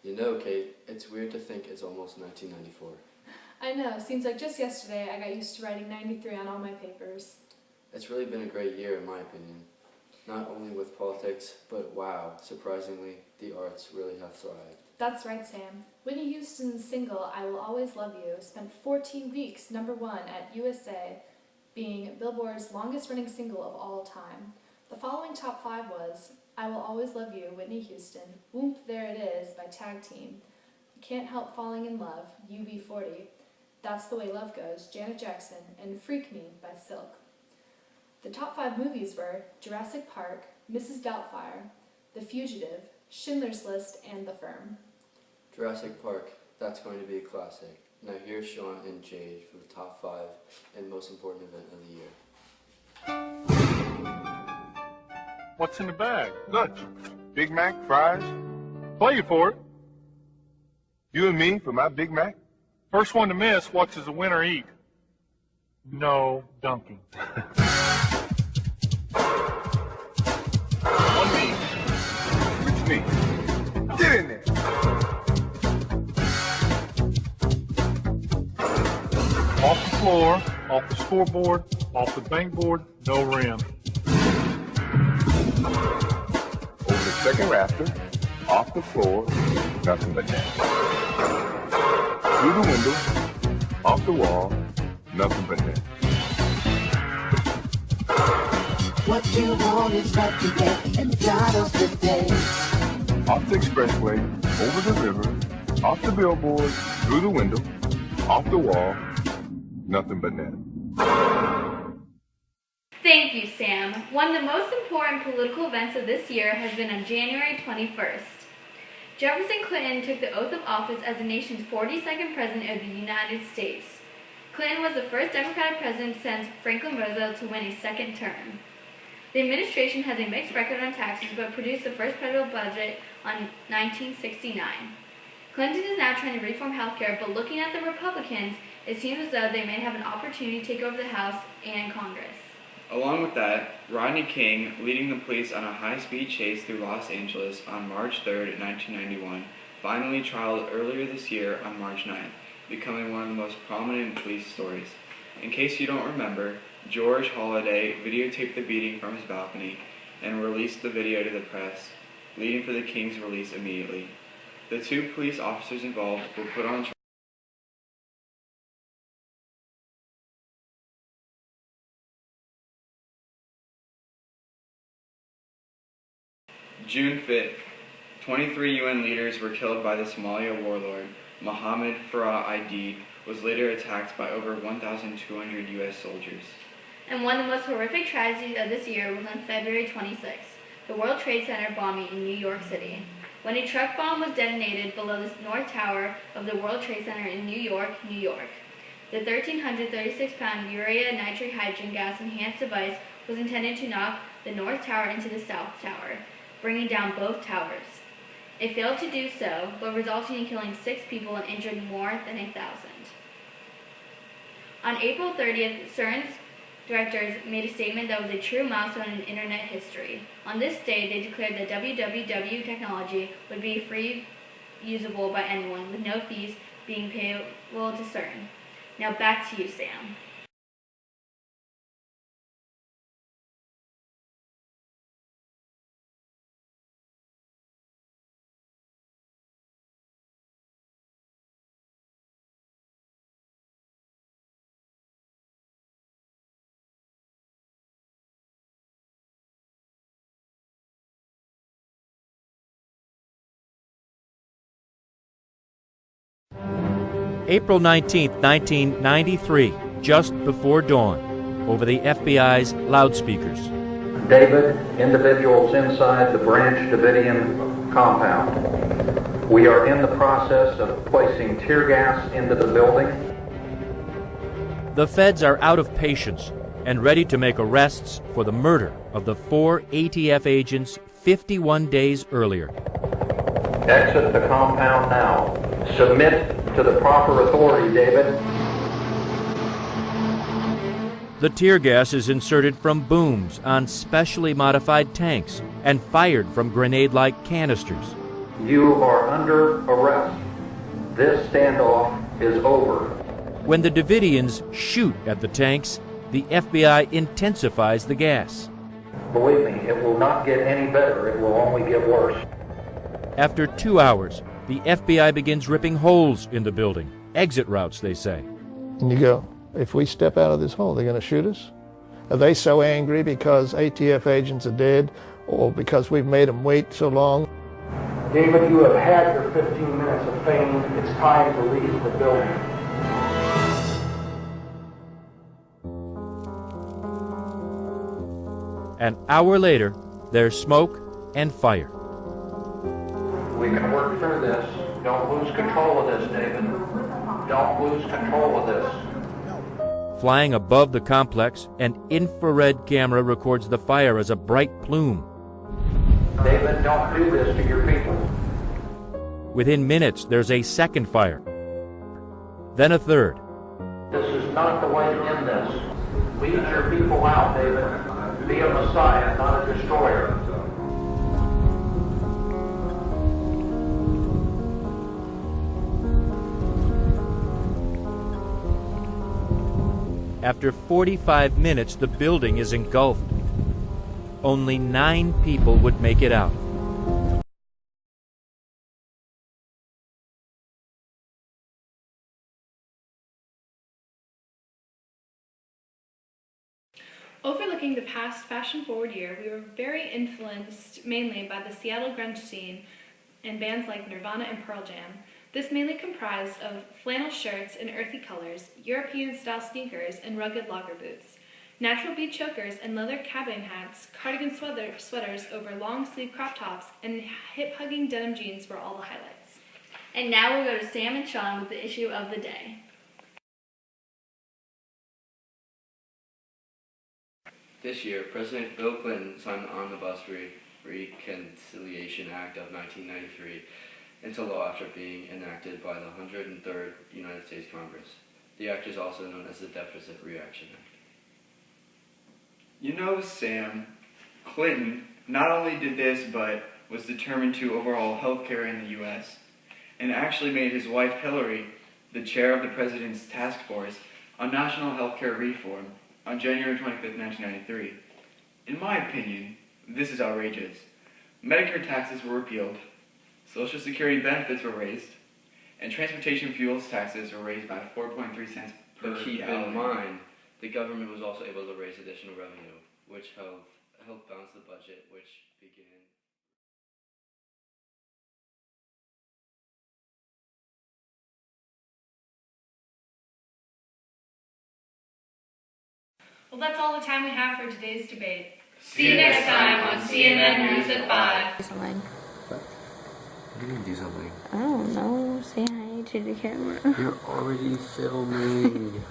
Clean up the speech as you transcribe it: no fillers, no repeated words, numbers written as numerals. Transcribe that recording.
You know, Kate, it's weird to think it's almost 1994. I know, seems like just yesterday I got used to writing 93 on all my papers. It's really been a great year in my opinion. Not only with politics, but wow, surprisingly, the arts really have thrived. That's right, Sam. Whitney Houston's single, I Will Always Love You, spent 14 weeks #1 at USA, being Billboard's longest-running single of all time. The following top 5 was I Will Always Love You, Whitney Houston, Whoomp There It Is by Tag Team, Can't Help Falling in Love, UB40, That's the Way Love Goes, Janet Jackson, and Freak Me by Silk. The top 5 movies were Jurassic Park, Mrs. Doubtfire, The Fugitive, Schindler's List, and The Firm. Jurassic Park, that's going to be a classic. Now here's Sean and Jade for the top 5 and most important event of the year. What's in the bag? Lunch. Big Mac, fries. Play you for it. You and me for my Big Mac. First one to miss, what does the winner eat? No dunking. One me. Which me? Get in there. Off the floor, off the scoreboard, off the bankboard, no rim. Over the second rafter, off the floor, nothing but net. Through the window, off the wall, nothing but net. What you want is what you get, and McDonald's today. Off the expressway, over the river, off the billboard, through the window, off the wall, nothing but net. Thank you, Sam. One of the most important political events of this year has been on January 21st. Jefferson Clinton took the oath of office as the nation's 42nd president of the United States. Clinton was the first Democratic president since Franklin Roosevelt to win a second term. The administration has a mixed record on taxes but produced the first federal budget on 1969. Clinton is now trying to reform healthcare, but looking at the Republicans, it seems as though they may have an opportunity to take over the House and Congress. Along with that, Rodney King, leading the police on a high-speed chase through Los Angeles on March 3, 1991, finally trialed earlier this year on March 9th, becoming one of the most prominent police stories. In case you don't remember, George Holliday videotaped the beating from his balcony and released the video to the press, leading for the King's release immediately. The 2 police officers involved were put on trial. June 5th, 23 UN leaders were killed by the Somalia warlord. Mohammed Farah Aidid was later attacked by over 1,200 U.S. soldiers. And one of the most horrific tragedies of this year was on February 26th, the World Trade Center bombing in New York City. When a truck bomb was detonated below the North Tower of the World Trade Center in New York, New York. The 1,336-pound urea nitrate hydrogen gas enhanced device was intended to knock the North Tower into the South Tower, bringing down both towers. It failed to do so, but resulting in killing 6 people and injuring more than 1,000. On April 30th, CERN's directors made a statement that was a true milestone in Internet history. On this day, they declared that www technology would be free usable by anyone, with no fees being payable to CERN. Now back to you, Sam. April 19, 1993, just before dawn, over the FBI's loudspeakers. David, individuals inside the Branch Davidian compound. We are in the process of placing tear gas into the building. The feds are out of patience and ready to make arrests for the murder of the 4 ATF agents 51 days earlier. Exit the compound now. Submit to the proper authority, David. The tear gas is inserted from booms on specially modified tanks and fired from grenade-like canisters. You are under arrest. This standoff is over. When the Davidians shoot at the tanks, the FBI intensifies the gas. Believe me, it will not get any better. It will only get worse. After 2 hours, the FBI begins ripping holes in the building. Exit routes, they say. And you go, if we step out of this hole, they're going to shoot us? Are they so angry because ATF agents are dead or because we've made them wait so long? David, you have had your 15 minutes of fame. It's time to leave the building. An hour later, there's smoke and fire. We can work through this. Don't lose control of this, David. Don't lose control of this. Flying above the complex, an infrared camera records the fire as a bright plume. David, don't do this to your people. Within minutes, there's a second fire. Then a third. This is not the way to end this. Lead your people out, David. Be a Messiah, not a destroyer. After 45 minutes, the building is engulfed. Only 9 people would make it out. Overlooking the past fashion-forward year, we were very influenced mainly by the Seattle grunge scene and bands like Nirvana and Pearl Jam. This mainly comprised of flannel shirts in earthy colors, European-style sneakers, and rugged logger boots. Natural bead chokers and leather cabin hats, cardigan sweaters over long-sleeve crop tops, and hip-hugging denim jeans were all the highlights. And now we'll go to Sam and Sean with the issue of the day. This year, President Bill Clinton signed the Omnibus Reconciliation Act of 1993 into law after being enacted by the 103rd United States Congress. The act is also known as the Deficit Reaction Act. You know, Sam, Clinton not only did this, but was determined to overhaul healthcare in the U.S., and actually made his wife Hillary the chair of the president's task force on national healthcare reform on January 25th, 1993. In my opinion, this is outrageous. Medicare taxes were repealed, Social Security benefits were raised, and transportation fuels taxes were raised by 4.3 cents per But keep gallon. in mind, the government was also able to raise additional revenue, which helped balance the budget, which began. Well, that's all the time we have for today's debate. See you next time on CNN News at 5. Something. You can do something. I don't know. Say hi to the camera. You're already filming.